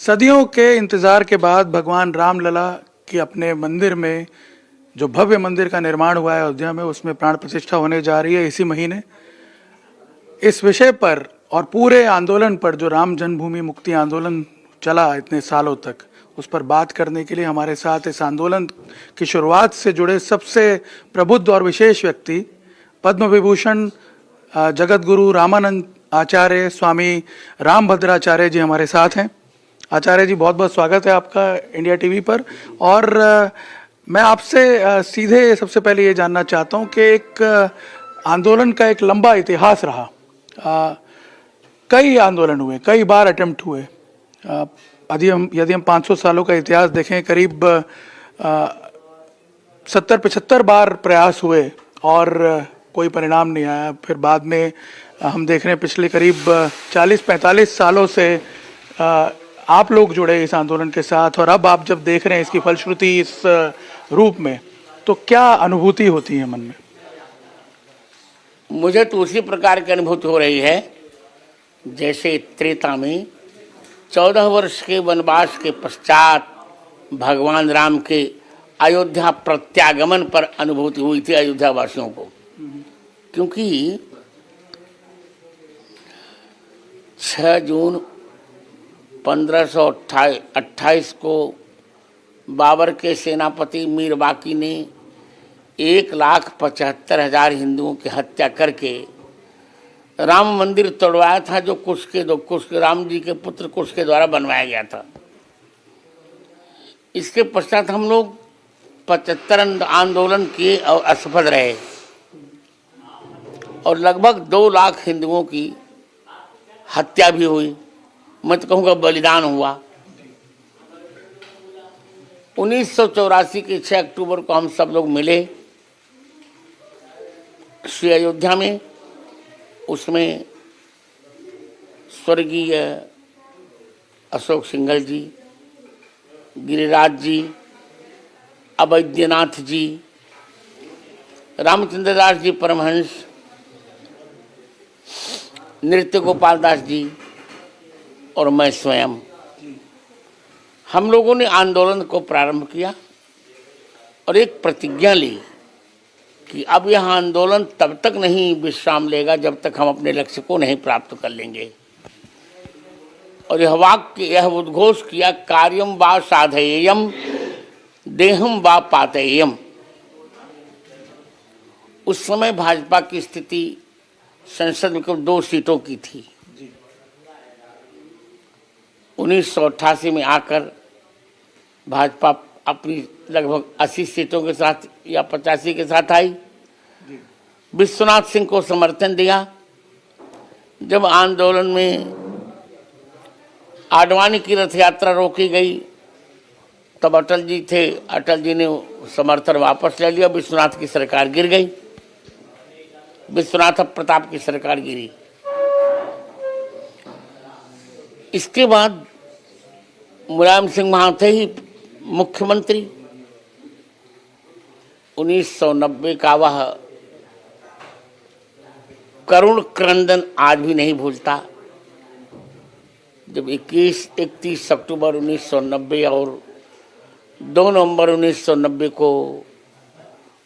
सदियों के इंतजार के बाद भगवान रामलला की अपने मंदिर में जो भव्य मंदिर का निर्माण हुआ है अयोध्या में, उसमें प्राण प्रतिष्ठा होने जा रही है इसी महीने। इस विषय पर और पूरे आंदोलन पर, जो राम जन्मभूमि मुक्ति आंदोलन चला इतने सालों तक, उस पर बात करने के लिए हमारे साथ इस आंदोलन की शुरुआत से जुड़े सबसे प्रबुद्ध और विशेष व्यक्ति, पद्म विभूषण जगत गुरु रामानंद आचार्य स्वामी रामभद्राचार्य जी हमारे साथ हैं। आचार्य जी, बहुत बहुत स्वागत है आपका इंडिया टीवी पर। और मैं आपसे सीधे सबसे पहले ये जानना चाहता हूँ कि एक आंदोलन का एक लंबा इतिहास रहा। कई आंदोलन हुए, कई बार अटेम्प्ट हुए। यदि हम 500 सालों का इतिहास देखें, करीब 70-75 बार प्रयास हुए और कोई परिणाम नहीं आया। फिर बाद में हम देख रहे हैं पिछले करीब 40-45 सालों से आप लोग जुड़े इस आंदोलन के साथ, और अब आप जब देख रहे हैं इसकी फलश्रुति इस रूप में, तो क्या अनुभूति होती है मन में? मुझे तो उसी प्रकार की अनुभूति हो रही है जैसे त्रेता में 14 वर्ष के वनवास के पश्चात भगवान राम के अयोध्या प्रत्यागमन पर अनुभूति हुई थी अयोध्या वासियों को। क्योंकि 6 जून 1528 को बाबर के सेनापति मीर बाकी ने 1,75,000 हिंदुओं की हत्या करके राम मंदिर तोड़वाया था, जो कुश के राम जी के पुत्र कुश के द्वारा बनवाया गया था। इसके पश्चात हम लोग 75 आंदोलन किए और असफल रहे, और लगभग 2 लाख हिंदुओं की हत्या भी हुई। मैं तो कहूँगा बलिदान हुआ। 1984 के 6 अक्टूबर को हम सब लोग मिले श्री अयोध्या में। उसमें स्वर्गीय अशोक सिंघल जी, गिरिराज जी, अवैद्यनाथ जी, रामचंद्र दास जी परमहंस, नृत्य गोपाल दास जी और मैं स्वयं, हम लोगों ने आंदोलन को प्रारंभ किया और एक प्रतिज्ञा ली कि अब यह आंदोलन तब तक नहीं विश्राम लेगा जब तक हम अपने लक्ष्य को नहीं प्राप्त कर लेंगे। और यह वाक्य, यह उद्घोष किया, कार्यम वा साधयेयम देहम वा पातयेयम। उस समय भाजपा की स्थिति संसद में केवल 2 सीटों की थी। 1988 में आकर भाजपा अपनी लगभग 80 सीटों के साथ या 85 के साथ आई। विश्वनाथ सिंह को समर्थन दिया। जब आंदोलन में आडवाणी की रथ यात्रा रोकी गई, तब अटल जी थे, अटल जी ने समर्थन वापस ले लिया। विश्वनाथ की सरकार गिर गई, विश्वनाथ प्रताप की सरकार गिरी। इसके बाद मुलायम सिंह वहाँ थे ही मुख्यमंत्री। 1990 का वह करुण क्रंदन आज भी नहीं भूलता, जब 31 अक्टूबर 1990 और 2 नवंबर 1990 को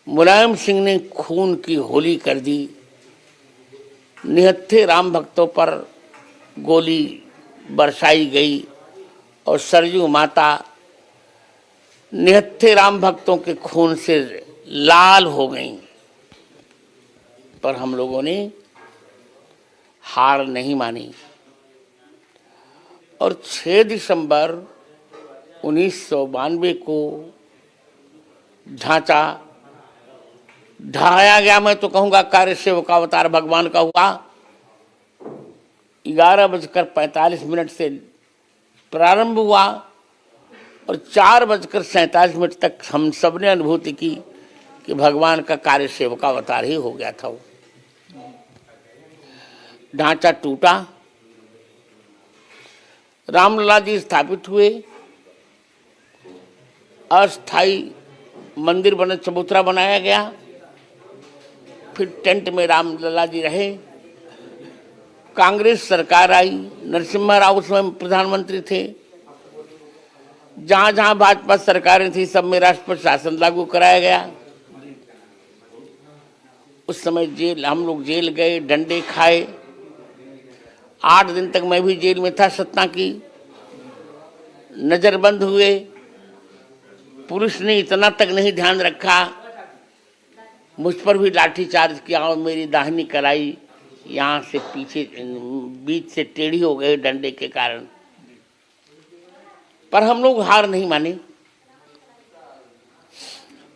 मुलायम सिंह ने खून की होली कर दी। निहत्थे राम भक्तों पर गोली बरसाई गई और सरयू माता निहत्थे राम भक्तों के खून से लाल हो गई। पर हम लोगों ने हार नहीं मानी और 6 दिसंबर 1992 को ढांचा ढाया गया। मैं तो कहूँगा कार्य सेवक का अवतार भगवान का हुआ। 11:45 से प्रारंभ हुआ और 4:47 तक हम सब ने अनुभूति की कि भगवान का कार्य सेवक का अवतार ही हो गया था। वो ढांचा टूटा, रामलला जी स्थापित हुए, अस्थाई मंदिर बने, चबूतरा बनाया गया। फिर टेंट में रामलला जी रहे। कांग्रेस सरकार आई, नरसिम्हा राव उसमें प्रधानमंत्री थे। जहां जहां भाजपा सरकारें थी सब में राष्ट्रपति शासन लागू कराया गया। उस समय जेल, हम लोग जेल गए, डंडे खाए। 8 दिन तक मैं भी जेल में था। सत्ता की नजरबंद हुए। पुलिस ने इतना तक नहीं ध्यान रखा, मुझ पर भी लाठीचार्ज किया और मेरी दाहिनी कलाई यहाँ से पीछे बीच से टेढ़ी हो गई डंडे के कारण। पर हम लोग हार नहीं माने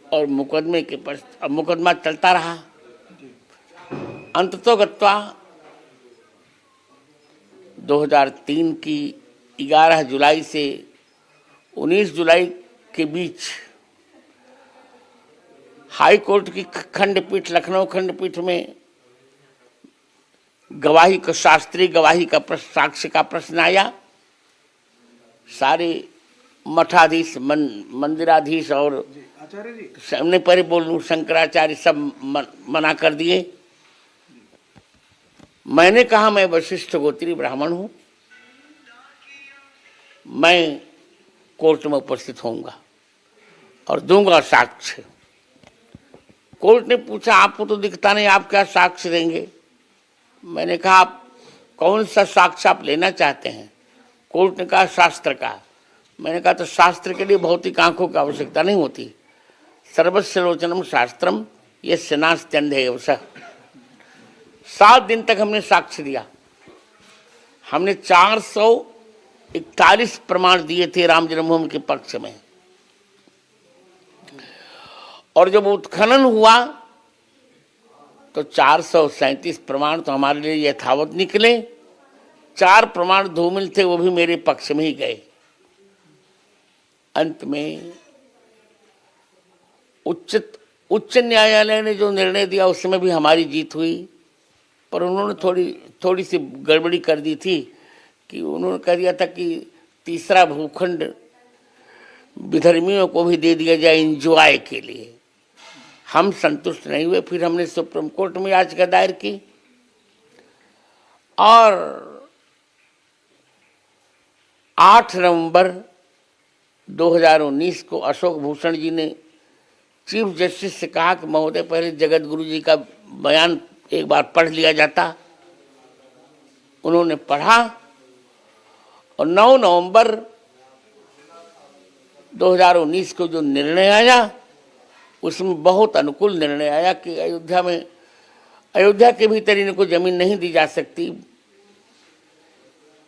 और मुकदमा चलता रहा। अंततोगत्वा 2003 की 11 जुलाई से 19 जुलाई के बीच हाई कोर्ट की खंडपीठ, लखनऊ खंडपीठ में गवाही का, शास्त्रीय गवाही का प्रश्न, साक्ष्य का प्रश्न आया। सारे मठाधीश, मंदिराधीश और आचार्य जी सामने पर बोल लूं, शंकराचार्य सब मना कर दिए। मैंने कहा मैं वशिष्ठ गोत्री ब्राह्मण हूं, मैं कोर्ट में उपस्थित होऊंगा और दूंगा साक्ष्य। कोर्ट ने पूछा आपको तो दिखता नहीं, आप क्या साक्ष्य देंगे? मैंने कहा आप कौन सा साक्ष्य आप लेना चाहते हैं? कोर्ट ने कहा शास्त्र का। मैंने कहा तो शास्त्र के लिए भौतिक आंखों की आवश्यकता नहीं होती। सर्वस्य लोचनम शास्त्रम यस्य नास्त्यन्धेव सः। 7 दिन तक हमने साक्ष्य दिया। हमने 441 प्रमाण दिए थे राम जन्मभूमि के पक्ष में। और जब उत्खनन हुआ तो 437 प्रमाण तो हमारे लिए यथावत निकले। 4 प्रमाण धूमिल थे, वो भी मेरे पक्ष में ही गए। अंत में उच्च न्यायालय ने जो निर्णय दिया उसमें भी हमारी जीत हुई। पर उन्होंने थोड़ी सी गड़बड़ी कर दी थी कि उन्होंने कह दिया था कि तीसरा भूखंड विधर्मियों को भी दे दिया जाए इंजॉय के लिए। हम संतुष्ट नहीं हुए। फिर हमने सुप्रीम कोर्ट में याचिका दायर की और 8 नवंबर 2019 को अशोक भूषण जी ने चीफ जस्टिस से कहा कि महोदय पहले जगत गुरु जी का बयान एक बार पढ़ लिया जाता। उन्होंने पढ़ा और 9 नवंबर 2019 को जो निर्णय आया उसमें बहुत अनुकूल निर्णय आया कि अयोध्या के भीतर इनको जमीन नहीं दी जा सकती।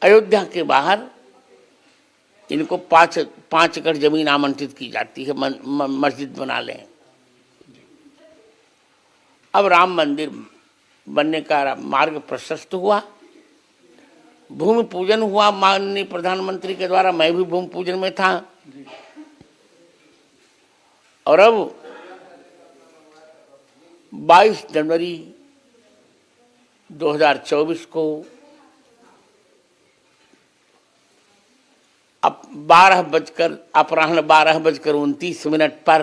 अयोध्या के बाहर इनको 5 एकड़ जमीन आवंटित की जाती है, मस्जिद बना लें। अब राम मंदिर बनने का मार्ग प्रशस्त हुआ। भूमि पूजन हुआ माननीय प्रधानमंत्री के द्वारा। मैं भी भूमि पूजन में था। और अब 22 जनवरी 2024 को अब अपराह्न 12:29 पर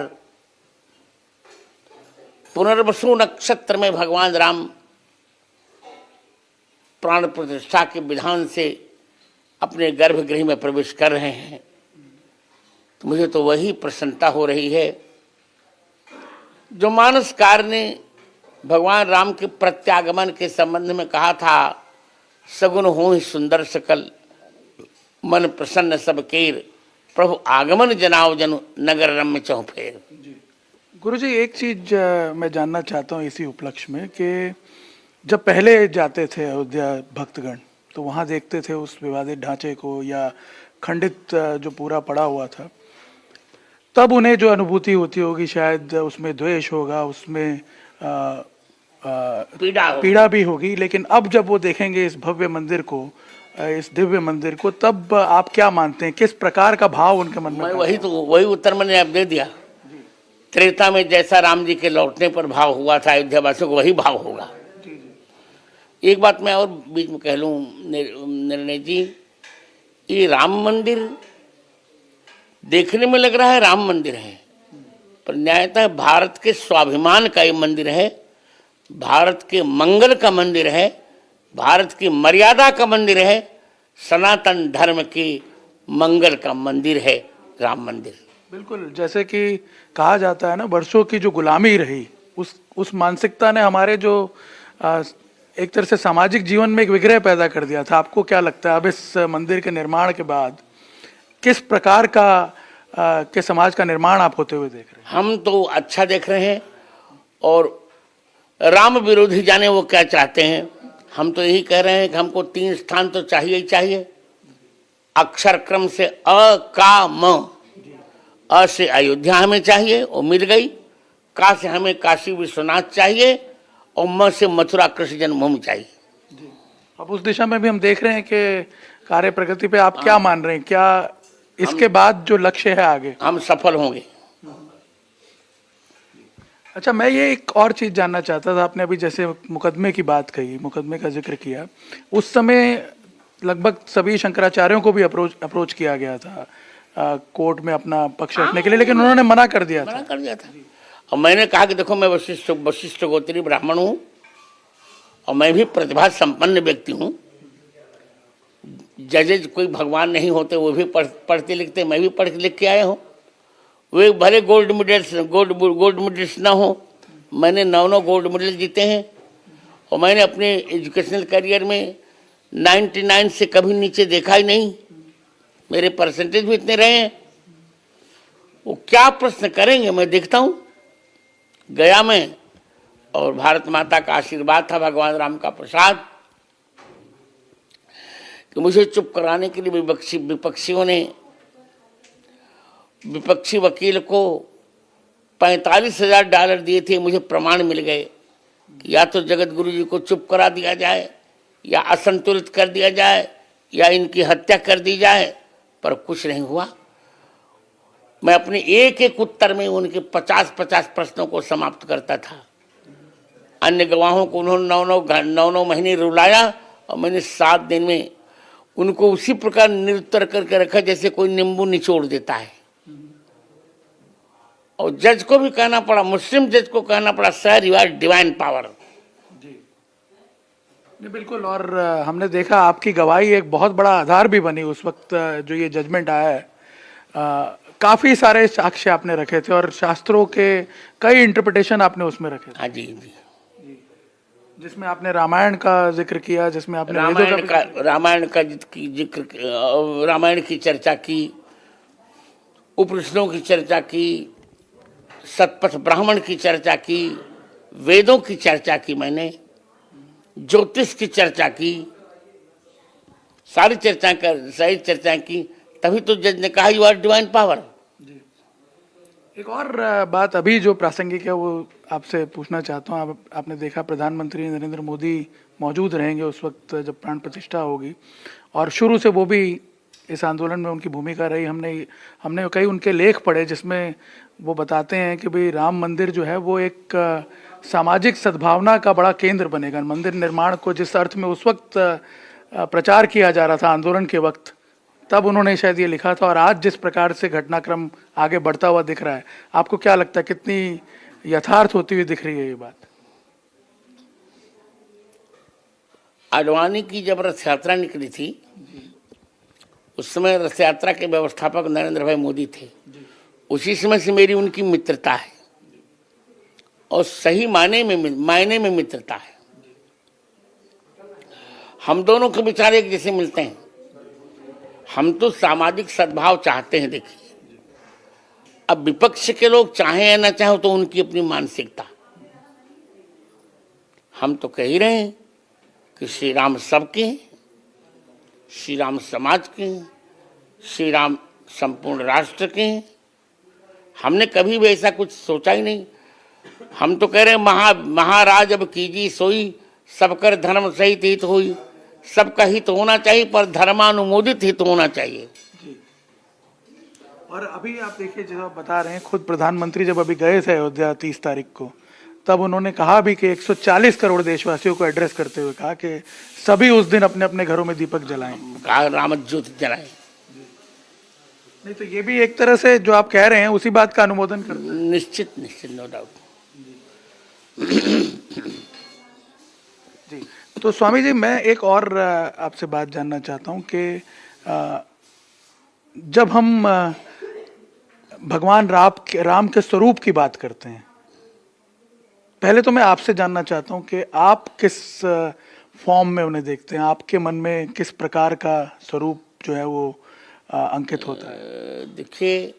पुनर्वसु नक्षत्र में भगवान राम प्राण प्रतिष्ठा के विधान से अपने गर्भगृह में प्रवेश कर रहे हैं। तो मुझे तो वही प्रसन्नता हो रही है जो मानसकार ने भगवान राम के प्रत्यागमन के संबंध में कहा था, सगुन हो ही सुंदर सकल, मन प्रसन्न सब केर, प्रभु आगमन जनाव जन नगर रम्य चौफेर। गुरुजी एक चीज मैं जानना चाहता हूँ इसी उपलक्ष्य में कि जब पहले जाते थे अयोध्या भक्तगण तो वहाँ देखते थे उस विवादित ढांचे को या खंडित जो पूरा पड़ा हुआ था, तब उन्हें जो अनुभूति होती होगी शायद उसमें द्वेष होगा, उसमें पीड़ा भी होगी। लेकिन अब जब वो देखेंगे इस भव्य मंदिर को, इस दिव्य मंदिर को, तब आप क्या मानते हैं, किस प्रकार का भाव उनके मन में? वही उत्तर मैंने आप दे दिया। त्रेता में जैसा राम जी के लौटने पर भाव हुआ था अयोध्या वासियों को, वही भाव होगा। एक बात मैं और बीच में कह लूं निर्णय जी, ये राम मंदिर देखने में लग रहा है राम मंदिर है, पर न्यायतः भारत के स्वाभिमान का ये मंदिर है, भारत के मंगल का मंदिर है, भारत की मर्यादा का मंदिर है, सनातन धर्म के मंगल का मंदिर है। राम मंदिर। बिल्कुल, जैसे कि कहा जाता है ना, वर्षों की जो गुलामी रही, उस मानसिकता ने हमारे जो आ, एक तरह से सामाजिक जीवन में एक विग्रह पैदा कर दिया था। आपको क्या लगता है अब इस मंदिर के निर्माण के बाद किस प्रकार का के समाज का निर्माण आप होते हुए देख रहे हैं? हम तो अच्छा देख रहे हैं, और राम विरोधी जाने वो क्या चाहते हैं। हम तो यही कह रहे हैं कि हमको 3 स्थान तो चाहिए ही चाहिए। अक्षर क्रम से अ का म। अ से अयोध्या हमें चाहिए, वो मिल गई। का से हमें काशी विश्वनाथ चाहिए, और म से मथुरा कृष्ण जन्मभूमि चाहिए। अब उस दिशा में भी हम देख रहे हैं कि कार्य प्रगति पे आप क्या मान रहे हैं? क्या इसके बाद जो लक्ष्य है आगे हम सफल होंगे। अच्छा, मैं ये एक और चीज जानना चाहता था। आपने अभी जैसे मुकदमे की बात कही, मुकदमे का जिक्र किया, उस समय लगभग सभी शंकराचार्यों को भी अप्रोच किया गया था कोर्ट में अपना पक्ष रखने के लिए, लेकिन उन्होंने मना कर दिया था। और मैंने कहा कि देखो, मैं वशिष्ठ गोत्री ब्राह्मण हूँ, और मैं भी प्रतिभा संपन्न व्यक्ति हूँ। जजेज कोई भगवान नहीं होते, वो भी पढ़ते लिखते, मैं भी पढ़ लिख के आया हूँ। वे भले गोल्ड मेडल्स ना हो, मैंने 9 गोल्ड मेडल जीते हैं, और मैंने अपने एजुकेशनल करियर में 99 से कभी नीचे देखा ही नहीं। मेरे परसेंटेज भी इतने रहे हैं। वो क्या प्रश्न करेंगे, मैं देखता हूँ। गया मैं, और भारत माता का आशीर्वाद था, भगवान राम का प्रसाद, कि मुझे चुप कराने के लिए विपक्षियों ने विपक्षी वकील को $45,000 दिए थे। मुझे प्रमाण मिल गए कि या तो जगत गुरु जी को चुप करा दिया जाए, या असंतुलित कर दिया जाए, या इनकी हत्या कर दी जाए, पर कुछ नहीं हुआ। मैं अपने एक एक उत्तर में उनके 50-50 प्रश्नों को समाप्त करता था। अन्य गवाहों को उन्होंने 9 महीने रुलाया, और मैंने 7 दिन में उनको उसी प्रकार निरुत्तर करके रखा जैसे कोई नींबू निचोड़ देता है। और जज को भी कहना पड़ा, मुस्लिम जज को कहना पड़ा, sir you are divine power. बिल्कुल, और हमने देखा आपकी गवाही एक बहुत बड़ा आधार भी बनी उस वक्त जो ये जजमेंट आया है। काफी सारे साक्ष्य आपने रखे थे, और शास्त्रों के कई इंटरप्रिटेशन आपने उसमें रखे थे। हाँ जी जी, जिसमें आपने रामायण का जिक्र किया, जिसमें आपने रामायण का जिक्र, रामायण की चर्चा की, उपनिषदों की चर्चा की, सतपथ ब्राह्मण की चर्चा की, वेदों की चर्चा की, मैंने ज्योतिष की चर्चा की, सारी चर्चा की। तभी तो जज ने कहा यू आर डिवाइन पावर। एक और बात अभी जो प्रासंगिक है वो आपसे पूछना चाहता हूँ। आपने देखा प्रधानमंत्री नरेंद्र मोदी मौजूद रहेंगे उस वक्त जब प्राण प्रतिष्ठा होगी, और शुरू से वो भी इस आंदोलन में उनकी भूमिका रही। हमने कई उनके लेख पढ़े जिसमें वो बताते हैं कि भाई राम मंदिर जो है वो एक सामाजिक सद्भावना का बड़ा केंद्र बनेगा। मंदिर निर्माण को जिस अर्थ में उस वक्त प्रचार किया जा रहा था आंदोलन के वक्त, तब उन्होंने शायद ये लिखा था। और आज जिस प्रकार से घटनाक्रम आगे बढ़ता हुआ दिख रहा है, आपको क्या लगता है कितनी यथार्थ होती हुई दिख रही है ये बात? आडवाणी की जब रथ यात्रा निकली थी, उस समय रथ यात्रा के व्यवस्थापक नरेंद्र भाई मोदी थे। उसी समय से मेरी उनकी मित्रता है, और सही मायने में मित्रता है। हम दोनों के विचार एक जैसे मिलते हैं। हम तो सामाजिक सद्भाव चाहते हैं। देखिए, अब विपक्ष के लोग चाहें या ना चाहें तो उनकी अपनी मानसिकता। हम तो कह ही रहे हैं कि श्री राम सबके, श्री राम समाज के, श्री राम संपूर्ण राष्ट्र के। हमने कभी भी ऐसा कुछ सोचा ही नहीं। हम तो कह रहे हैं महाराज अब कीजिए सोई, सबकर धर्म सहित हित होई। सबका हित होना चाहिए, पर धर्मानुमोदित हित होना चाहिए। और अभी आप देखिए, जैसा आप बता रहे हैं, खुद प्रधानमंत्री जब अभी गए थे अयोध्या 30 तारीख को, तब उन्होंने कहा भी कि 140 करोड़ देशवासियों को एड्रेस करते हुए कहा कि सभी उस दिन अपने अपने घरों में दीपक जलाएं, कहा राम ज्योति जलाएं। नहीं तो ये भी एक तरह से जो आप कह रहे हैं उसी बात का अनुमोदन करते हैं। निश्चित, नो डाउट। जी, तो स्वामी जी, मैं एक और आपसे बात जानना चाहता हूं कि जब हम भगवान राम के स्वरूप की बात करते हैं, पहले तो मैं आपसे जानना चाहता हूं कि आप किस फॉर्म में उन्हें देखते हैं, आपके मन में किस प्रकार का स्वरूप जो है वो अंकित होता है? देखिए,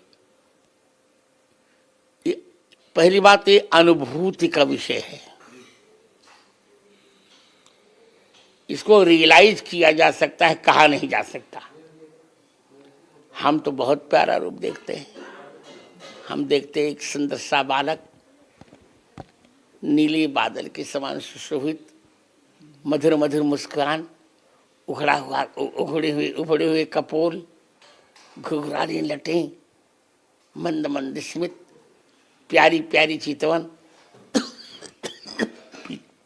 पहली बात ये अनुभूति का विषय है, इसको रियलाइज किया जा सकता है, कहा नहीं जा सकता। हम तो बहुत प्यारा रूप देखते हैं, हम देखते हैं एक सुंदर सा बालक, नीले बादल के समान सुशोभित, मधुर मधुर मुस्कान, उभड़े हुए कपोल, घुघराली लटें, मंद मंद स्मित, प्यारी प्यारी चितवन,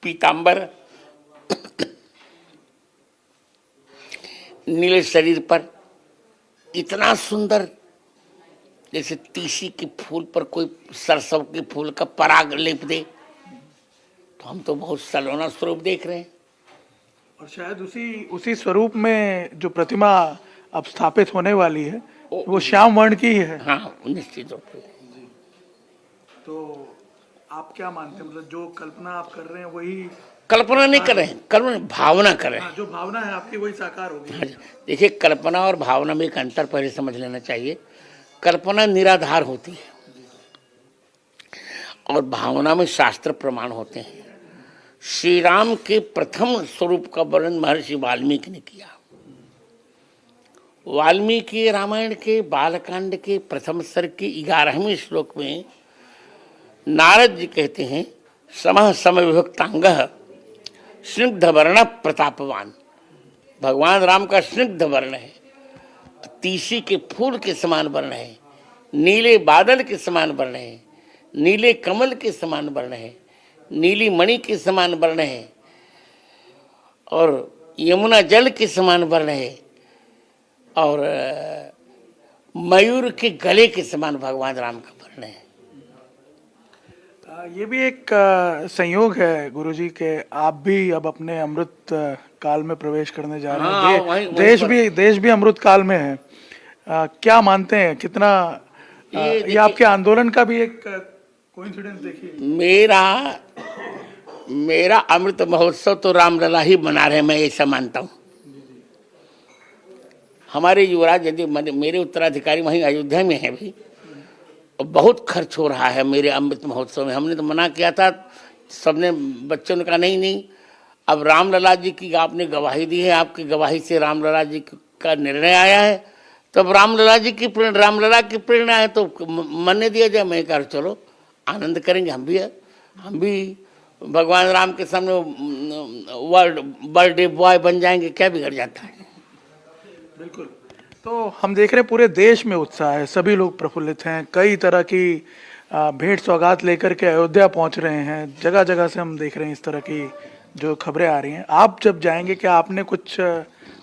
पीतांबर, नीले शरीर पर इतना सुंदर, जैसे तीसी के फूल पर कोई सरसों के फूल का पराग लेप दे। तो हम तो बहुत सलोना स्वरूप देख रहे हैं। और शायद उसी स्वरूप में जो प्रतिमा अब स्थापित होने वाली है वो श्याम वर्ण की ही है। हाँ, निश्चित रूप से। तो आप क्या मानते हैं, मतलब जो कल्पना आप कर रहे हैं वही? कल्पना नहीं कर रहे हैं, कल्पना भावना कर रहे हैं। जो भावना है आपकी वही साकार होगी। हाँ, देखिए, कल्पना और भावना में एक अंतर पहले समझ लेना चाहिए। कल्पना निराधार होती है और भावना में शास्त्र प्रमाण होते हैं। श्री राम के प्रथम स्वरूप का वर्णन महर्षि वाल्मीकि ने किया। वाल्मीकि रामायण के बालकांड के प्रथम सर्ग के 11वें श्लोक में नारद जी कहते हैं, समः समविभक्तांगः स्निग्ध वर्ण प्रतापवान। भगवान राम का स्निग्ध वर्ण है, तीसी के फूल के समान वर्ण है, नीले बादल के समान वर्ण है, नीले कमल के समान वर्ण है, नीली मणि के समान वर्ण है, और यमुना जल के समान वर्ण है, और मयूर के गले के समान भगवान राम का वर्ण है। ये भी एक संयोग है गुरुजी के आप भी अब अपने अमृत काल में प्रवेश करने जा रहे हैं। हाँ, देश भी अमृत काल में है। क्या मानते हैं, कितना ये आपके आंदोलन का भी एक कोइंसिडेंस देखिए। मेरा अमृत महोत्सव तो रामलला ही मना रहे हैं, मैं ऐसा मानता हूँ। हमारे युवराज यदि मेरे उत्तराधिकारी वहीं अयोध्या में है भी, और बहुत खर्च हो रहा है मेरे अमृत महोत्सव में। हमने तो मना किया था, सबने, बच्चों ने कहा नहीं, अब रामलला जी की आपने गवाही दी है, आपकी गवाही से रामलला जी का निर्णय आया है, तो अब रामलला की प्रेरणा है तो मानने दिया जाए। मैं कहा चलो आनंद करेंगे, हम भी भगवान राम के सामने बर्थडे बॉय बन जाएंगे, क्या बिगड़ जाता है। बिल्कुल। तो हम देख रहे हैं पूरे देश में उत्साह है, सभी लोग प्रफुल्लित हैं, कई तरह की भेंट सौगात लेकर के अयोध्या पहुंच रहे हैं, जगह जगह से हम देख रहे हैं इस तरह की जो खबरें आ रही हैं। आप जब जाएंगे, क्या आपने कुछ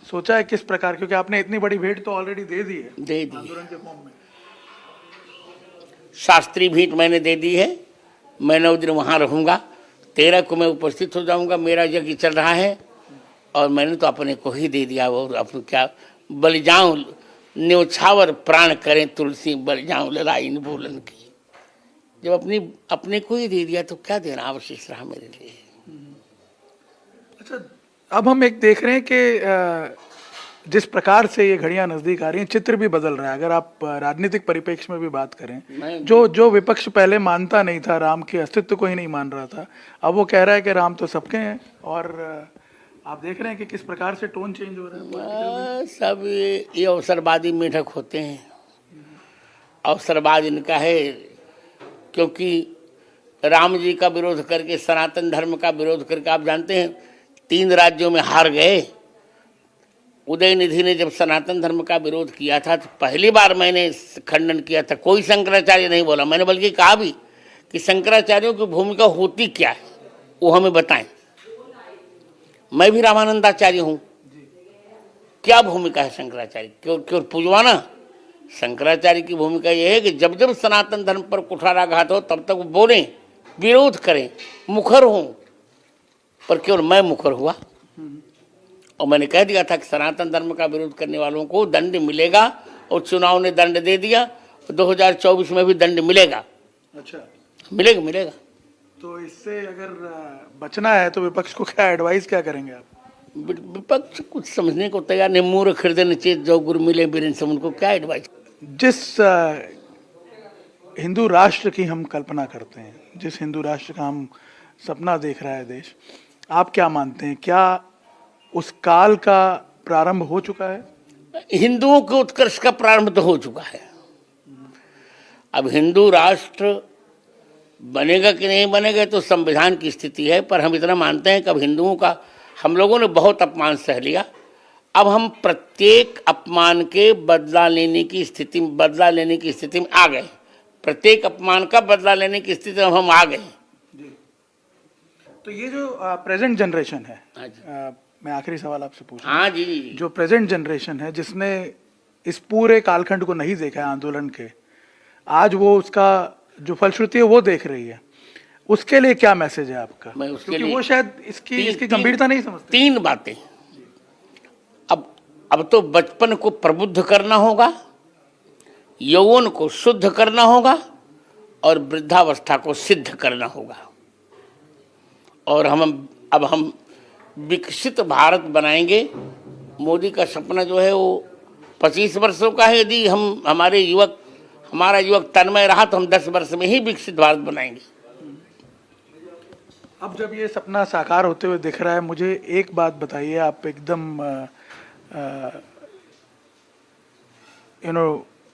सोचा है किस प्रकार, क्योंकि आपने इतनी बड़ी भेंट तो ऑलरेडी दे दी है आंदोलन के फॉर्म में? शास्त्रीय भेंट मैंने दे दी है। मैं 9 दिन वहाँ रहूँगा, 13 को मैं उपस्थित हो जाऊँगा। मेरा यज्ञ चल रहा है और मैंने तो अपने को ही दे दिया। और अपने क्या बल जाऊं न्योछावर प्राण करें तुलसी, बल जाऊं लड़ाई न बोलन की। जब अपने को ही दे दिया तो क्या देना अवशिष्ट रहा मेरे लिए। अच्छा, अब हम एक देख रहे हैं कि जिस प्रकार से ये घड़ियां नजदीक आ रही हैं, चित्र भी बदल रहा है। अगर आप राजनीतिक परिप्रेक्ष्य में भी बात करें, जो विपक्ष पहले मानता नहीं था, राम के अस्तित्व को ही नहीं मान रहा था, अब वो कह रहा है कि राम तो सबके हैं। और आप देख रहे हैं कि किस प्रकार से टोन चेंज हो रहा है। सब ये अवसरवादी मेढक होते हैं। अवसरवाद इनका है, क्योंकि राम जी का विरोध करके, सनातन धर्म का विरोध करके, आप जानते हैं 3 राज्यों में हार गए। उदयनिधि ने जब सनातन धर्म का विरोध किया था तो पहली बार मैंने खंडन किया था, कोई शंकराचार्य नहीं बोला। मैंने बल्कि कहा भी कि शंकराचार्यों की भूमिका होती क्या है वो हमें बताएं। मैं भी रामानंदाचार्य हूँ, क्या भूमिका है शंकराचार्य? क्यों पूजवाना? शंकराचार्य की भूमिका यह है कि जब जब सनातन धर्म पर कुठाराघात हो तब तक वो बोलें, विरोध करें, मुखर हों। पर केवल मैं मुखर हुआ और मैंने कह दिया था कि सनातन धर्म का विरोध करने वालों को दंड मिलेगा, और चुनाव ने दंड दे दिया। 2024 में भी दंड मिलेगा, अच्छा, मिलेगा। तो इससे अगर बचना है तो विपक्ष को क्या एडवाइस क्या करेंगे आप? विपक्ष कुछ समझने को तैयार नहीं, मूर्ख हृदय नचेत जो गुरु मिले बीरेन से, उनको क्या एडवाइस। जिस हिंदू राष्ट्र की हम कल्पना करते हैं, जिस हिंदू राष्ट्र का हम सपना देख रहा है देश, आप क्या मानते हैं, क्या उस काल का प्रारंभ हो चुका है? हिंदुओं के उत्कर्ष का प्रारंभ तो हो चुका है। अब हिंदू राष्ट्र बनेगा कि नहीं बनेगा तो संविधान की स्थिति है, पर हम इतना मानते हैं कि अब हिंदुओं का हम लोगों ने बहुत अपमान सह लिया। अब हम प्रत्येक अपमान के बदला लेने की स्थिति में आ गए। प्रत्येक अपमान का बदला लेने की स्थिति में हम आ गए। तो ये जो प्रेजेंट जनरेशन है, हाँ जी। मैं आखिरी सवाल आपसे पूछूं। हाँ जी। जो प्रेजेंट जनरेशन है जिसने इस पूरे कालखंड को नहीं देखा है आंदोलन के, आज वो उसका जो फलश्रुति है वो देख रही है, उसके लिए क्या मैसेज है आपका? मैं उसके क्योंकि लिए वो शायद इसकी गंभीरता नहीं समझते। 3 बातें। अब तो बचपन को प्रबुद्ध करना होगा, यौवन को शुद्ध करना होगा और वृद्धावस्था को सिद्ध करना होगा। और अब हम विकसित भारत बनाएंगे। मोदी का सपना जो है वो 25 वर्षों का है। यदि हमारा युवक तन्मय रहा तो हम 10 वर्ष में ही विकसित भारत बनाएंगे। अब जब ये सपना साकार होते हुए दिख रहा है, मुझे एक बात बताइए, आप एकदम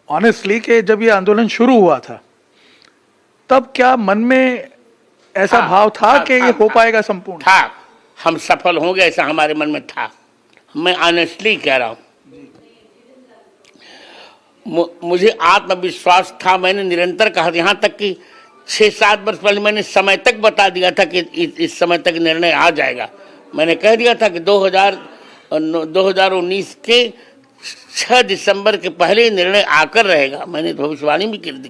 ऑनेस्टली, कि जब ये आंदोलन शुरू हुआ था तब क्या मन में ऐसा भाव था कि ये हो पाएगा संपूर्ण? था, हम सफल होंगे ऐसा हमारे मन में था। मैं ऑनेस्टली कह रहा हूं, मुझे आत्मविश्वास था। मैंने निरंतर कहा, यहाँ तक कि 6-7 वर्ष पहले मैंने समय तक बता दिया था कि इस समय तक निर्णय आ जाएगा। मैंने कह दिया था कि 2019 के 6 दिसंबर के पहले निर्णय आकर रहेगा। मैंने भविष्यवाणी भी कर दी।